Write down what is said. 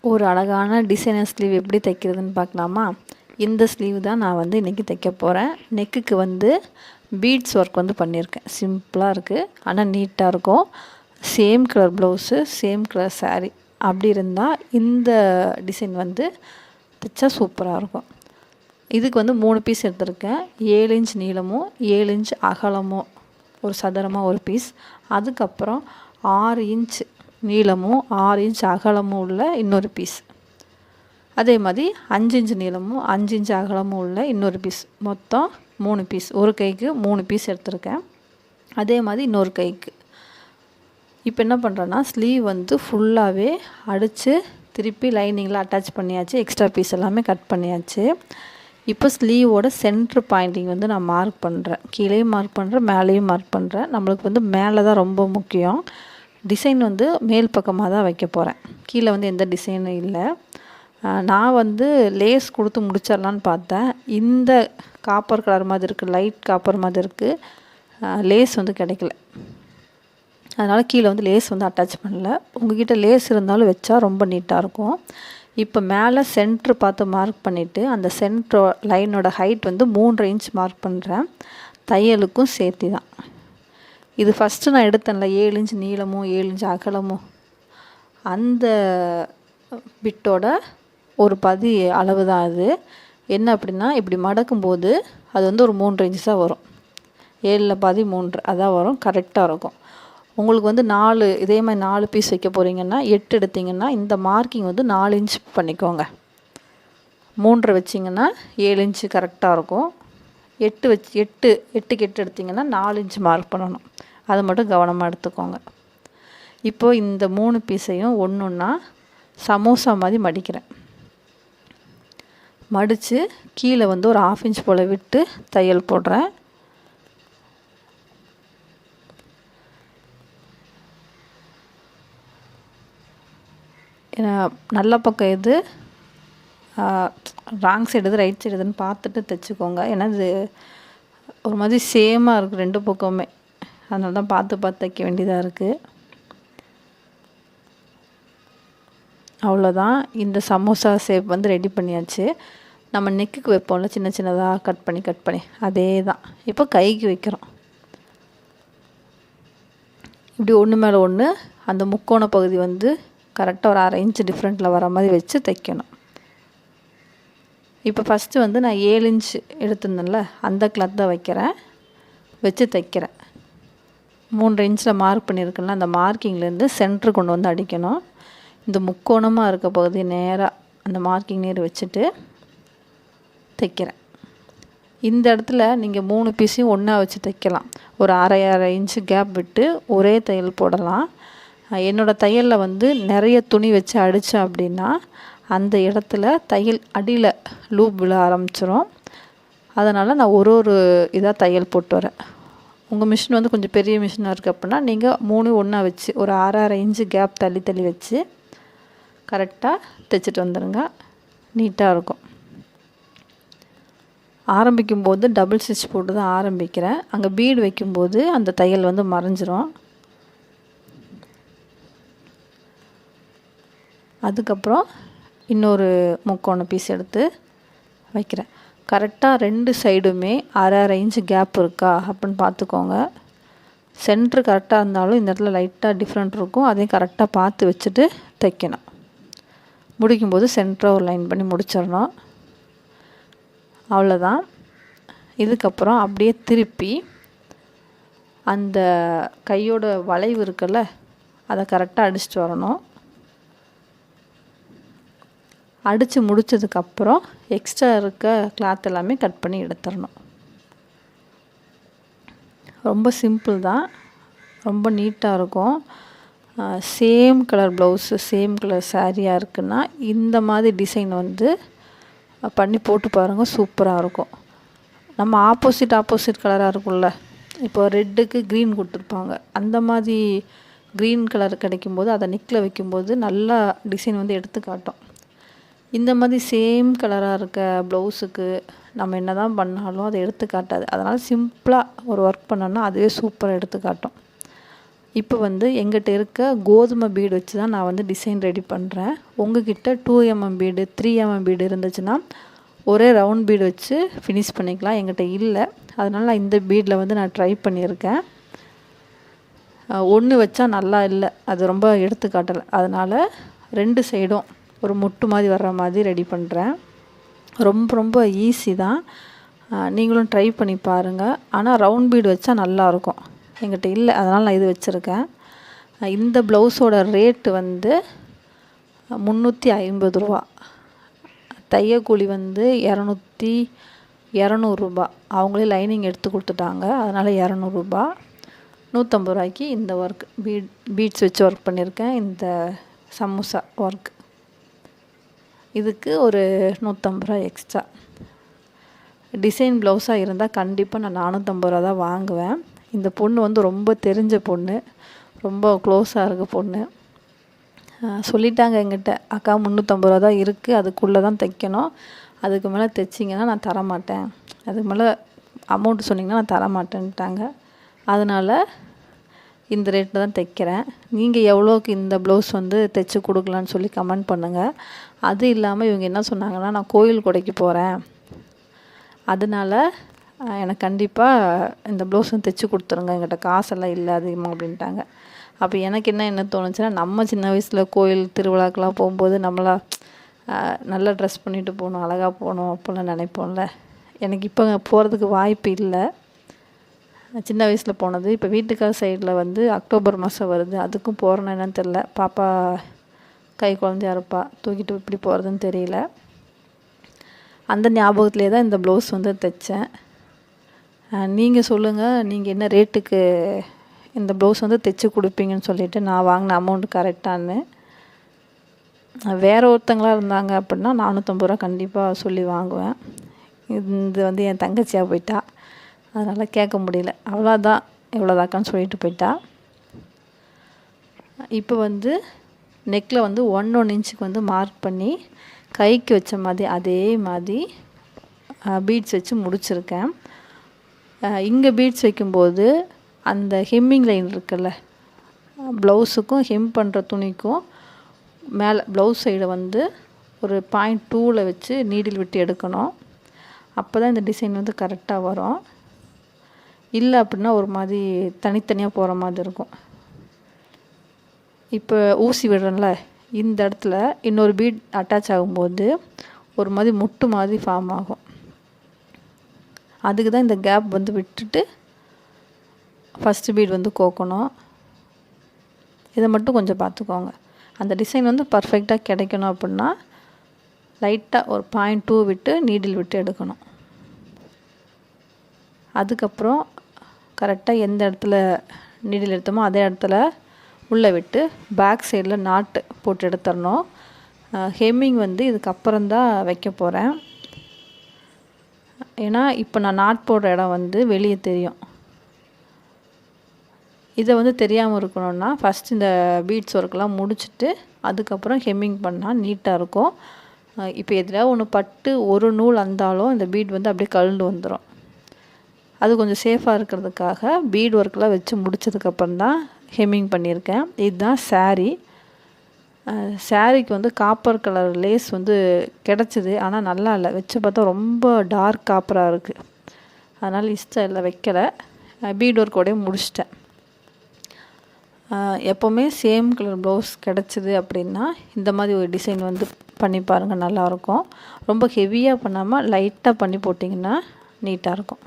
ஒரு அழகான designer sleeve எப்படி தைக்கிறதுன்னு பார்க்கலாமா? இந்த ஸ்லீவ் தான் நான் வந்து இன்றைக்கி தைக்க போகிறேன். நெக்குக்கு வந்து பீட்ஸ் ஒர்க் வந்து பண்ணியிருக்கேன். சிம்பிளாக இருக்குது, ஆனால் நீட்டாக இருக்கும். Same colour blouse, same colour sari அப்படி இருந்தால் இந்த டிசைன் வந்து தைச்சா சூப்பராக இருக்கும். இதுக்கு வந்து 3 பீஸ் எடுத்திருக்கேன். 7 இன்ச் நீளமும் 7 இன்ச் அகலமும் ஒரு சதுரமாக ஒரு பீஸ். அதுக்கப்புறம் 6 இன்ச் நீளமும் 6 இன்ச் அகலமும் உள்ள இன்னொரு பீஸ். அதே மாதிரி 5 இன்ச் நீளமும் 5 இன்ச் அகலமும் உள்ள இன்னொரு பீஸ். மொத்தம் 3 பீஸ். ஒரு கைக்கு 3 பீஸ் எடுத்திருக்கேன். அதே மாதிரி இன்னொரு கைக்கு. இப்போ என்ன பண்ணுறேன்னா, ஸ்லீவ் வந்து ஃபுல்லாகவே அடித்து திருப்பி லைனிங்கில் அட்டாச் பண்ணியாச்சு. எக்ஸ்ட்ரா பீஸ் எல்லாமே கட் பண்ணியாச்சு. இப்போ ஸ்லீவோட சென்ட்ரு பாயிண்டிங் வந்து நான் மார்க் பண்ணுறேன். கீழேயும் மார்க் பண்ணுறேன், மேலேயும் மார்க் பண்ணுறேன். நம்மளுக்கு வந்து மேலே தான் ரொம்ப முக்கியம். டிசைன் வந்து மேல் பக்கமாக தான் வைக்க போகிறேன். கீழே வந்து எந்த டிசைனும் இல்லை. நான் வந்து லேஸ் கொடுத்து முடிச்சிடலான்னு பார்த்தேன். இந்த காப்பர் கலர் மாதிரி இருக்குது, லைட் காப்பர் மாதிரி இருக்குது. லேஸ் வந்து கிடைக்கல. அதனால் கீழே வந்து லேஸ் வந்து அட்டாச் பண்ணல. உங்கள்கிட்ட லேஸ் இருந்தாலும் வச்சா ரொம்ப நீட்டாக இருக்கும். இப்போ மேலே சென்ட்ரு பார்த்து மார்க் பண்ணிவிட்டு அந்த சென்ட்ரு லைனோட ஹைட் வந்து 3.5 இன்ச் மார்க் பண்ணுறேன். தையலுக்கும் சேர்த்து தான். இது ஃபஸ்ட்டு நான் எடுத்தேன்ல, 7 இன்ச் நீளமும் 7 இன்ச் அகலமும், அந்த பிட்டோட ஒரு பதி அளவு தான் அது. என்ன அப்படின்னா, இப்படி மடக்கும்போது அது வந்து ஒரு 3.5 இன்ச் தான் வரும். 7ல் பாதி 3 அதான் வரும். கரெக்டாக இருக்கும். உங்களுக்கு வந்து 4 இதே மாதிரி 4 பீஸ் வைக்க போகிறீங்கன்னா 8 எடுத்திங்கன்னா இந்த மார்க்கிங் வந்து 4 இன்ச் பண்ணிக்கோங்க. 3 வச்சிங்கன்னா 7 இன்ச்சு கரெக்டாக இருக்கும். 8க்கு 8 எடுத்திங்கன்னா 4 இன்ச் மார்க் பண்ணணும். அதை மட்டும் கவனமாக எடுத்துக்கோங்க. இப்போது இந்த 3 பீஸையும் ஒன்றா சமோசா மாதிரி மடிக்கிறேன். மடித்து கீழே வந்து ஒரு 1/2 இன்ச் போல் விட்டு தையல் போடுறேன். நல்ல பக்கம் எது, ராங் சைடு எது, ரைட் சைடு எதுன்னு பார்த்துட்டு தைச்சிக்கோங்க. ஏன்னா இது ஒரு மாதிரி சேமாக இருக்குது 2 பக்கமே. அதனால தான் பார்த்து தைக்க வேண்டியதாக இருக்குது. அவ்வளோதான். இந்த சமோசா ஷேப் வந்து ரெடி பண்ணியாச்சு. நம்ம நெக்குக்கு வைப்போம்ல சின்ன சின்னதாக கட் பண்ணி அதே தான் இப்போ கைக்கு வைக்கிறோம். இப்படி ஒன்று மேலே ஒன்று அந்த முக்கோண பகுதி வந்து கரெக்டாக ஒரு 1/2 இன்ச் டிஃப்ரெண்ட்டில் வர மாதிரி வச்சு தைக்கணும். இப்போ ஃபஸ்ட்டு வந்து நான் 7 இன்ச் எடுத்திருந்தேன்ல, அந்த கிளாத் தான் வைக்கிறேன். வச்சு தைக்கிறேன். 3 இன்ச்சில் மார்க் பண்ணியிருக்கேன்ல, அந்த மார்க்கிங்லேருந்து சென்ட்ரு கொண்டு வந்து அடிக்கணும். இந்த முக்கோணமாக இருக்க பகுதி நேராக அந்த மார்க்கிங் நேர் வச்சுட்டு தைக்கிறேன். இந்த இடத்துல நீங்கள் 3 பீஸையும் ஒன்றா வச்சு தைக்கலாம். ஒரு அரை இன்ச்சு கேப் விட்டு ஒரே தையல் போடலாம். என்னோடய தையலில் வந்து நிறைய துணி வச்சு அடித்தேன் அப்படின்னா அந்த இடத்துல தையல் அடியில் லூப் விழ ஆரம்பிச்சிடும். அதனால் நான் ஒரு இதாக தையல் போட்டு வரேன். உங்கள் மிஷின் வந்து கொஞ்சம் பெரிய மிஷினாக இருக்குது அப்படின்னா நீங்கள் 3 ஒன்றா வச்சு ஒரு அரை இன்ச்சு கேப் தள்ளி வச்சு கரெக்டாக தைச்சிட்டு வந்துடுங்க. நீட்டாக இருக்கும். ஆரம்பிக்கும்போது டபுள் ஸ்டிச் போட்டு தான் ஆரம்பிக்கிறேன். அங்கே பீடு வைக்கும்போது அந்த தையல் வந்து மறைஞ்சிரும். அதுக்கப்புறம் இன்னொரு முக்கோண பீஸ் எடுத்து வைக்கிறேன். கரெக்டாக 2 சைடுமே அரை இன்ச்சு கேப் இருக்கா அப்படின்னு பார்த்துக்கோங்க. சென்ட்ரு கரெக்டாக இருந்தாலும் இந்த இடத்துல லைட்டாக டிஃப்ரெண்ட் இருக்கும். அதையும் கரெக்டாக பார்த்து வச்சுட்டு தைக்கணும். முடிக்கும்போது சென்டராக ஒரு லைன் பண்ணி முடிச்சிடணும். அவ்வளோதான். இதுக்கப்புறம் அப்படியே திருப்பி அந்த கையோட வளைவு இருக்குல்ல, அதை கரெக்டாக அடிச்சுட்டு வரணும். அடித்து முடித்ததுக்கப்புறம் எக்ஸ்ட்ரா இருக்க கிளாத் எல்லாமே கட் பண்ணி எடுத்துடணும். ரொம்ப சிம்பிள் தான், ரொம்ப நீட்டாக இருக்கும். Same colour blouse, same colour சாரியாக இருக்குன்னா இந்த மாதிரி டிசைன் வந்து பண்ணி போட்டு பாருங்கள், சூப்பராக இருக்கும். நம்ம ஆப்போசிட் கலராக இருக்கும்ல, இப்போ ரெட்டுக்கு க்ரீன் கொடுத்துருப்பாங்க, அந்த மாதிரி க்ரீன் கலர் கிடைக்கும்போது அதை நெக்கில் வைக்கும்போது நல்லா டிசைன் வந்து எடுத்து காட்டும். இந்த மாதிரி சேம் கலராக இருக்க ப்ளவுஸுக்கு நம்ம என்ன தான் பண்ணாலும் அதை எடுத்து காட்டாது. அதனால் சிம்பிளாக ஒரு ஒர்க் பண்ணோன்னா அதுவே சூப்பராக எடுத்து காட்டும். இப்போ வந்து எங்கிட்ட இருக்க கோதுமை பீடு வச்சு தான் நான் வந்து டிசைன் ரெடி பண்ணுறேன். உங்ககிட்ட 2mm பீடு 3mm பீடு இருந்துச்சுன்னா ஒரே ரவுண்ட் பீடு வச்சு ஃபினிஷ் பண்ணிக்கலாம். எங்கிட்ட இல்லை, அதனால் நான் இந்த பீடில் வந்து நான் ட்ரை பண்ணியிருக்கேன். ஒன்று வச்சா நல்லா இல்லை, அது ரொம்ப எடுத்துக்காட்டலை. அதனால் 2 சைடும் ஒரு முட்டு மாதிரி வர்ற மாதிரி ரெடி பண்ணுறேன். ரொம்ப ரொம்ப ஈஸி தான், நீங்களும் ட்ரை பண்ணி பாருங்கள். ஆனால் ரவுண்ட் பீடு வச்சா நல்லாயிருக்கும். என்கிட்ட இல்லை, அதனால் நான் இது வச்சுருக்கேன். இந்த ப்ளவுஸோட ரேட்டு வந்து 350 ரூபா. தையக்கூலி வந்து 200 ரூபா. அவங்களே லைனிங் எடுத்து கொடுத்துட்டாங்க, அதனால் 200 ரூபா. 150 ரூபாய்க்கு இந்த ஒர்க் பீட்ஸ் வச்சு ஒர்க் பண்ணியிருக்கேன். இந்த சமோசா ஒர்க் இதுக்கு ஒரு 150 ரூபா எக்ஸ்ட்ரா. டிசைன் ப்ளவுஸாக இருந்தால் கண்டிப்பாக நான் 450 ரூபா தான் வாங்குவேன். இந்த பொண்ணு வந்து ரொம்ப தெரிஞ்ச பொண்ணு, ரொம்ப க்ளோஸாக இருக்க பொண்ணு. சொல்லிட்டாங்க என்கிட்ட, அக்கா 350 ரூபா தான் இருக்குது, அதுக்குள்ளே தான் தைக்கணும், அதுக்கு மேலே தைச்சிங்கன்னா நான் தரமாட்டேன், அதுக்கு மேலே அமௌண்ட் சொன்னிங்கன்னா நான் தரமாட்டேன்ட்டாங்க. அதனால் இந்த ரேட்டில் தான் தைக்கிறேன். நீங்கள் எவ்வளோக்கு இந்த ப்ளவுஸ் வந்து தைச்சி கொடுக்கலான்னு சொல்லி கமெண்ட் பண்ணுங்கள். அது இல்லாமல் இவங்க என்ன சொன்னாங்கன்னா, நான் கோயில் கொடைக்கு போகிறேன், அதனால் எனக்கு கண்டிப்பாக இந்த ப்ளவுஸ் வந்து தைச்சி கொடுத்துருங்க, என்கிட்ட காசெல்லாம் இல்லை அதிகமாக அப்படின்ட்டாங்க. அப்போ எனக்கு என்ன தோணுச்சுன்னா, நம்ம சின்ன வயசில் கோயில் திருவிழாக்கெலாம் போகும்போது நம்மளா நல்லா ட்ரெஸ் பண்ணிட்டு போகணும், அழகாக போகணும் அப்படிலாம் நினைப்போம்ல. எனக்கு இப்போ போகிறதுக்கு வாய்ப்பு இல்லை, சின்ன வயசில் போனது. இப்போ வீட்டுக்கார சைடில் வந்து அக்டோபர் மாதம் வருது, அதுக்கும் போகிறேன்னு என்னன்னு தெரில. பாப்பா கை குழந்தையா இருப்பா, தூக்கிட்டு எப்படி போகிறதுன்னு தெரியல. அந்த ஞாபகத்துலேயே தான் இந்த ப்ளவுஸ் வந்து தைச்சேன். நீங்கள் சொல்லுங்கள், நீங்கள் என்ன ரேட்டுக்கு இந்த ப்ளவுஸ் வந்து தைச்சி கொடுப்பீங்கன்னு சொல்லிவிட்டு, நான் வாங்கின அமௌண்ட் கரெக்டானு. வேறு ஒருத்தங்களாக இருந்தாங்க அப்படின்னா 450 ரூபா கண்டிப்பாக சொல்லி வாங்குவேன். இது வந்து என் தங்கச்சியாக போயிட்டா, அதனால் கேட்க முடியல. அவ்வளோதான், இவ்வளோதாக்கான்னு சொல்லிட்டு போயிட்டா. இப்போ வந்து நெக்கில் வந்து 1 இன்ச்சுக்கு வந்து மார்க் பண்ணி கைக்கு வச்ச மாதிரி அதே மாதிரி பீட்ஸ் வச்சு முடிச்சிருக்கேன். இங்கே பீட்ஸ் வைக்கும்போது அந்த ஹெம்மிங் லைன் இருக்குல்ல, ப்ளவுஸுக்கும் ஹெம் பண்ணுற துணிக்கும் மேலே ப்ளவுஸ் சைடை வந்து ஒரு 0.2ல் வச்சு நீடில் விட்டு எடுக்கணும். அப்போ தான் இந்த டிசைன் வந்து கரெக்டாக வரும். இல்லை அப்படின்னா ஒரு மாதிரி தனித்தனியாக போகிற மாதிரி இருக்கும். இப்போ ஊசி விடுறேன்ல, இந்த இடத்துல இன்னொரு பீட் அட்டாச் ஆகும்போது ஒரு மாதிரி முட்டு மாதிரி ஃபார்ம் ஆகும். அதுக்கு தான் இந்த கேப் வந்து விட்டுட்டு ஃபஸ்ட்டு பீட் வந்து கோக்கணும். இதை மட்டும் கொஞ்சம் பார்த்துக்கோங்க. அந்த டிசைன் வந்து பர்ஃபெக்டாக கிடைக்கணும் அப்படின்னா லைட்டாக ஒரு 0.2 விட்டு நீடில் விட்டு எடுக்கணும். அதுக்கப்புறம் கரெக்டாக எந்த இடத்துல நீடில் எடுத்தோமோ அதே இடத்துல உள்ளே விட்டு பேக் சைடில் நாட்டு போட்டு எடுத்துடணும். ஹெம்மிங் வந்து இதுக்கப்புறம் தான் வைக்க போகிறேன். ஏன்னா இப்போ நான் நாட் போடுற இடம் வந்து வெளியே தெரியும். இதை வந்து தெரியாமல் இருக்கணும்னா ஃபஸ்ட் இந்த பீட்ஸ் ஒர்க்கெலாம் முடிச்சுட்டு அதுக்கப்புறம் ஹெம்மிங் பண்ணால் நீட்டாக இருக்கும். இப்போ எதில் ஒன்று பட்டு ஒரு நூல் அந்தாலும் இந்த பீட் வந்து அப்படியே கழண்டு வந்துடும். அது கொஞ்சம் சேஃபாக இருக்கிறதுக்காக பீட் ஒர்க்கெலாம் வச்சு முடித்ததுக்கப்புறம் தான் ஹெம்மிங் பண்ணியிருக்கேன். இதுதான் சாரீ. சாரீக்கு வந்து காப்பர் கலர் லேஸ் வந்து கிடச்சிது, ஆனால் நல்லா இல்லை. வச்சு பார்த்தா ரொம்ப டார்க் காப்பராக இருக்குது, அதனால் இஷ்டம் இல்லை, வைக்கலை. பீட் ஒர்க்கோடய முடிச்சிட்டேன். எப்போவுமே சேம் கலர் ப்ளவுஸ் கிடச்சிது அப்படின்னா இந்த மாதிரி ஒரு டிசைன் வந்து பண்ணி பாருங்கள், நல்லாயிருக்கும். ரொம்ப ஹெவியாக பண்ணாமல் லைட்டாக பண்ணி போட்டிங்கன்னா நீட்டாக இருக்கும்.